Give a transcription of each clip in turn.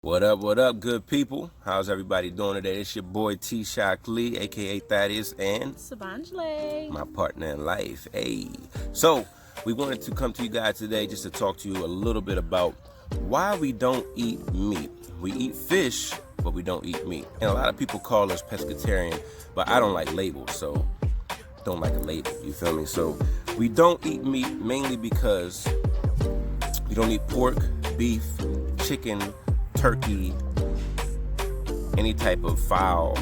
What up, good people? How's everybody doing today? It's your boy T.ShockLee, aka Thaddeus, and Sabanjale. my partner in life. Hey, so we wanted to come to you guys today just to talk to you a little bit about why we don't eat meat. We eat fish, but we don't eat meat. And a lot of people call us pescatarian, but I don't like labels, so don't like a label. You feel me? So we don't eat meat mainly because we don't eat pork, beef, chicken, turkey, any type of fowl,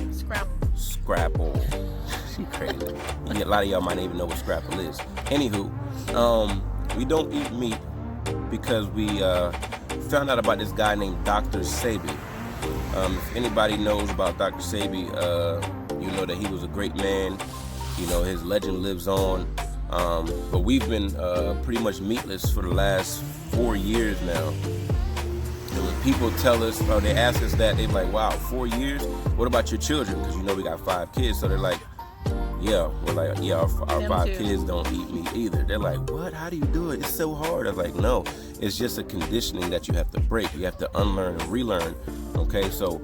scrapple. She crazy. A lot of y'all might not even know what scrapple is. Anywho, we don't eat meat because we found out about this guy named Dr. Sebi. If anybody knows about Dr. Sebi, you know that he was a great man. You know, his legend lives on. But we've been pretty much meatless for the last 4 years now. And when people tell us, or they ask us that, they're like, wow, 4 years? What about your children? Because you know we got 5 kids. So they're like, yeah. We're like, yeah, our 5 kids don't eat meat either. They're like, what? How do you do it? It's so hard. I was like, no, it's just a conditioning that you have to break. You have to unlearn and relearn. Okay, so,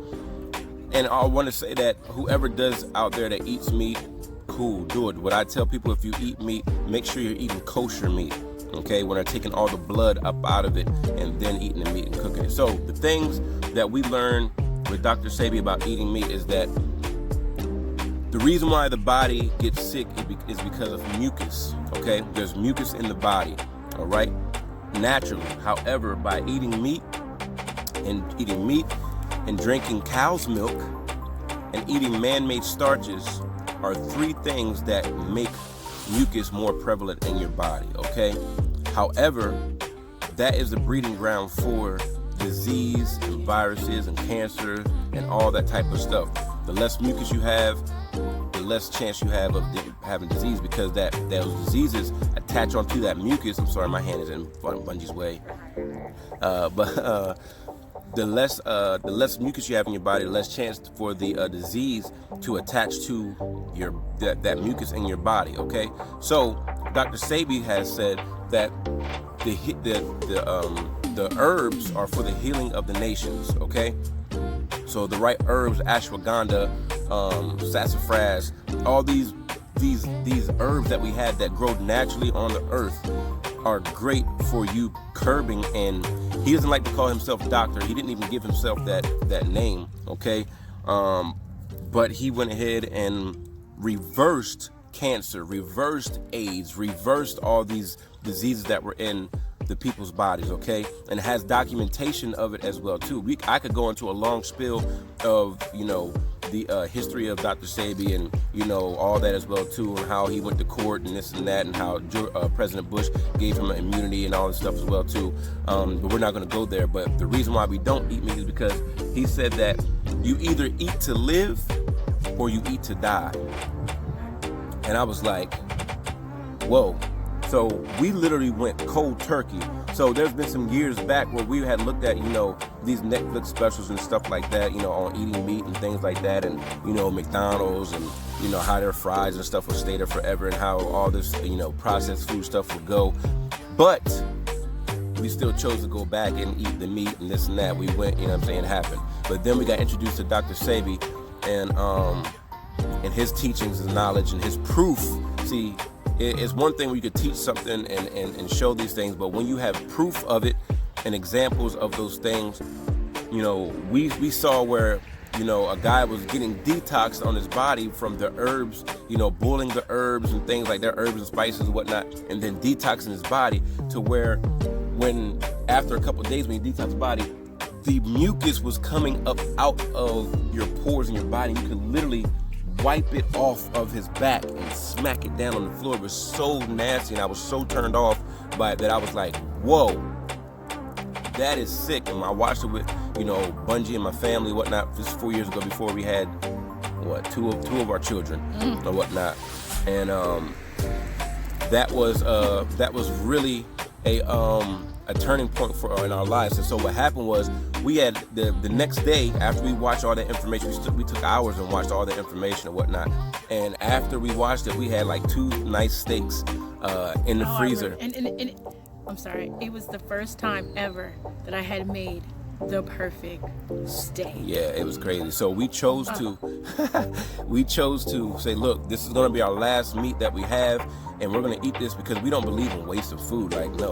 and I want to say that whoever does out there that eats meat, cool, do it. What I tell people, if you eat meat, make sure you're eating kosher meat. Okay, when they're taking all the blood up out of it and then eating the meat and cooking it. So the things that we learned with Dr. Sebi about eating meat is that the reason why the body gets sick is because of mucus. Okay, there's mucus in the body. All right, naturally. However, by eating meat and drinking cow's milk and eating man-made starches are 3 things that make mucus more prevalent in your body. Okay, however, that is the breeding ground for disease and viruses and cancer and all that type of stuff. The less mucus you have, the less chance you have of having disease, because those diseases attach onto that mucus. I'm sorry, my hand is in Bungie's way. The less mucus you have in your body, the less chance for the disease to attach to that mucus in your body. Okay, so Dr. Sebi has said that the herbs are for the healing of the nations. Okay, so the right herbs, ashwagandha, sassafras, all these herbs that we have that grow naturally on the earth are great for you curbing. And he doesn't like to call himself doctor. He didn't even give himself that name. Okay, but he went ahead and reversed cancer, reversed AIDS, reversed all these diseases that were in the people's bodies. Okay, and has documentation of it as well too. I could go into a long spiel of the history of Dr. Sebi and all that as well too, and how he went to court and this and that, and how President Bush gave him an immunity and all this stuff as well too. But we're not going to go there. But the reason why we don't eat meat is because he said that you either eat to live or you eat to die. And I was like, whoa. So we literally went cold turkey. So there's been some years back where we had looked at, these Netflix specials and stuff like that, on eating meat and things like that, and, McDonald's and, how their fries and stuff would stay there forever, and how all this, processed food stuff would go. But we still chose to go back and eat the meat and this and that. We went, it happened. But then we got introduced to Dr. Sebi and his teachings and knowledge and his proof. See, it's one thing where you could teach something and show these things, but when you have proof of it and examples of those things, we saw where, a guy was getting detoxed on his body from the herbs, boiling the herbs and things like that, herbs and spices and whatnot, and then detoxing his body to where when, after a couple of days when you detox the body, the mucus was coming up out of your pores in your body. You could literally wipe it off of his back and smack it down on the floor. It was so nasty, and I was so turned off by it that I was like, whoa, that is sick. And I watched it with, Bungie and my family, whatnot, just 4 years ago, before we had, two of our children or whatnot. And that was really a turning point in our lives. And so what happened was, we had the next day, after we watched all that information, we took hours and watched all the information and whatnot. And after we watched it, we had like 2 nice steaks in the freezer. And I'm sorry, it was the first time ever that I had made the perfect steak. Yeah, it was crazy. So we chose to say, look, this is gonna be our last meat that we have, and we're gonna eat this because we don't believe in waste of food. Like, no,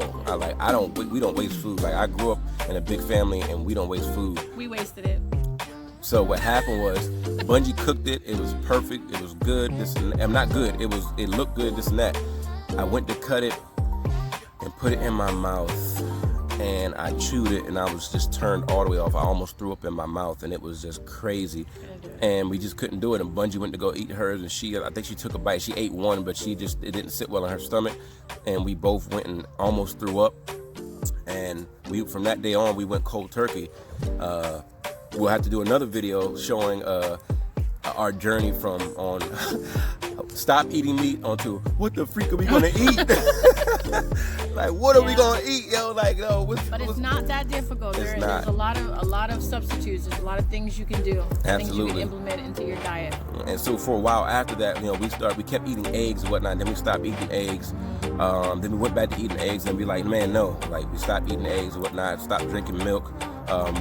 we don't waste food. Like, I grew up in a big family and we don't waste food. We wasted it. So what happened was, Bungie cooked it. It was perfect. It was good. Not good. It looked good. This and that. I went to cut it and put it in my mouth, and I chewed it, and I was just turned all the way off. I almost threw up in my mouth, and it was just crazy. And we just couldn't do it. And Bungie went to go eat hers, and I think she took a bite. She ate one, but it didn't sit well in her stomach, and we both went and almost threw up. And from that day on, we went cold turkey. We'll have to do another video showing our journey from stop eating meat onto what the freak are we gonna eat? Like, what are we gonna eat, yo? Like, no. But it's not that difficult. There's a lot of substitutes. There's a lot of things you can do. Absolutely. Things you can implement into your diet. And so for a while after that, we kept eating eggs and whatnot. Then we stopped eating eggs. Then we went back to eating eggs, and be like, man, no. Like, we stopped eating eggs and whatnot. Stopped drinking milk.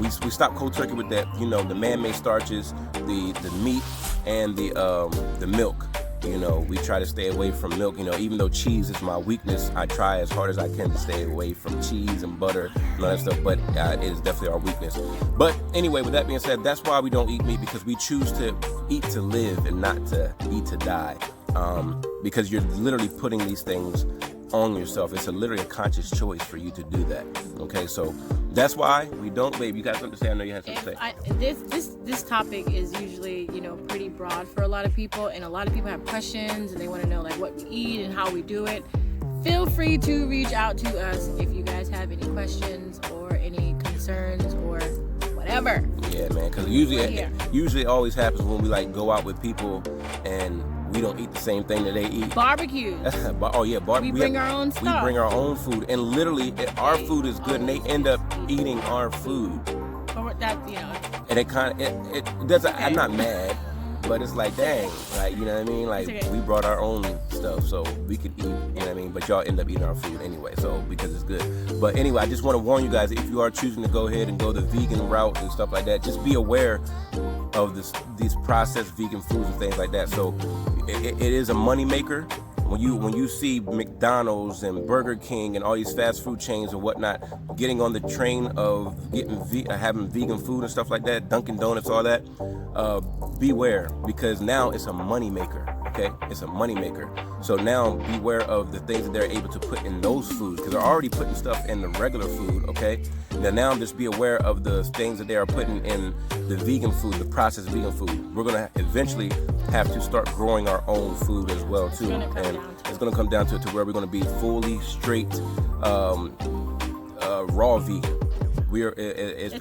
We stopped cold turkey with that, the man-made starches, the meat, and the milk. We try to stay away from milk. Even though cheese is my weakness, I try as hard as I can to stay away from cheese and butter and all that stuff. But it is definitely our weakness. But anyway, with that being said, that's why we don't eat meat, because we choose to eat to live and not to eat to die. Because you're literally putting these things on yourself. It's literally a conscious choice for you to do that. Okay, so that's why we don't. Babe, you got something to say? I know you had something to say. This topic is usually pretty broad for a lot of people, and a lot of people have questions and they want to know like what we eat and how we do it. Feel free to reach out to us if you guys have any questions or any concerns or whatever. Yeah, man, because usually it always happens when we like go out with people and we don't eat the same thing that they eat. Barbecues. Oh yeah, we bring our own stuff. We bring our own food, and literally our food is good, and they end up eating our food. Or that, And it kind of it doesn't. Okay. I'm not mad, but it's like, dang, like, you know what I mean? Like, we brought our own stuff, so we could eat. You know what I mean? But y'all end up eating our food anyway, so because it's good. But anyway, I just want to warn you guys, if you are choosing to go ahead and go the vegan route and stuff like that, just be aware of these processed vegan foods and things like that. So it is a money maker. When you see McDonald's and Burger King and all these fast food chains and whatnot getting on the train of having vegan food and stuff like that, Dunkin' Donuts, all that, beware, because now it's a money maker. Okay, it's a money maker. So now beware of the things that they're able to put in those foods, because they're already putting stuff in the regular food. Okay, now just be aware of the things that they are putting in the vegan food, the processed vegan food. We're gonna eventually have to start growing our own food as well too, and it's gonna come down to it to where we're gonna be fully straight raw vegan. It's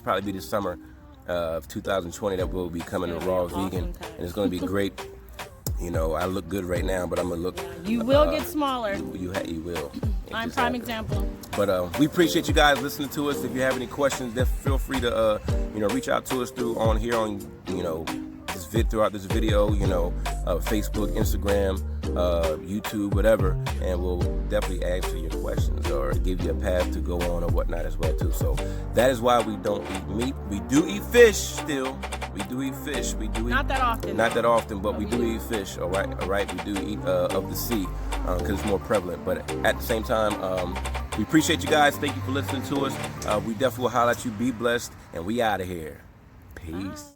probably be the summer of 2020 that we'll be coming to raw vegan, and it's gonna be great. I look good right now, but I'm gonna look. You will get smaller. You will. I'm prime example. But we appreciate you guys listening to us. If you have any questions, then feel free to reach out to us through throughout this video. Facebook, Instagram, YouTube, whatever, and we'll definitely answer your questions or give you a path to go on or whatnot as well too. So that is why we don't eat meat. We do eat fish still. We do eat fish. We do eat not that often. Not that often, but we do eat fish. All right. We do eat of the sea because it's more prevalent. But at the same time, we appreciate you guys. Thank you for listening to us. We definitely will holler at you. Be blessed, and we out of here. Peace.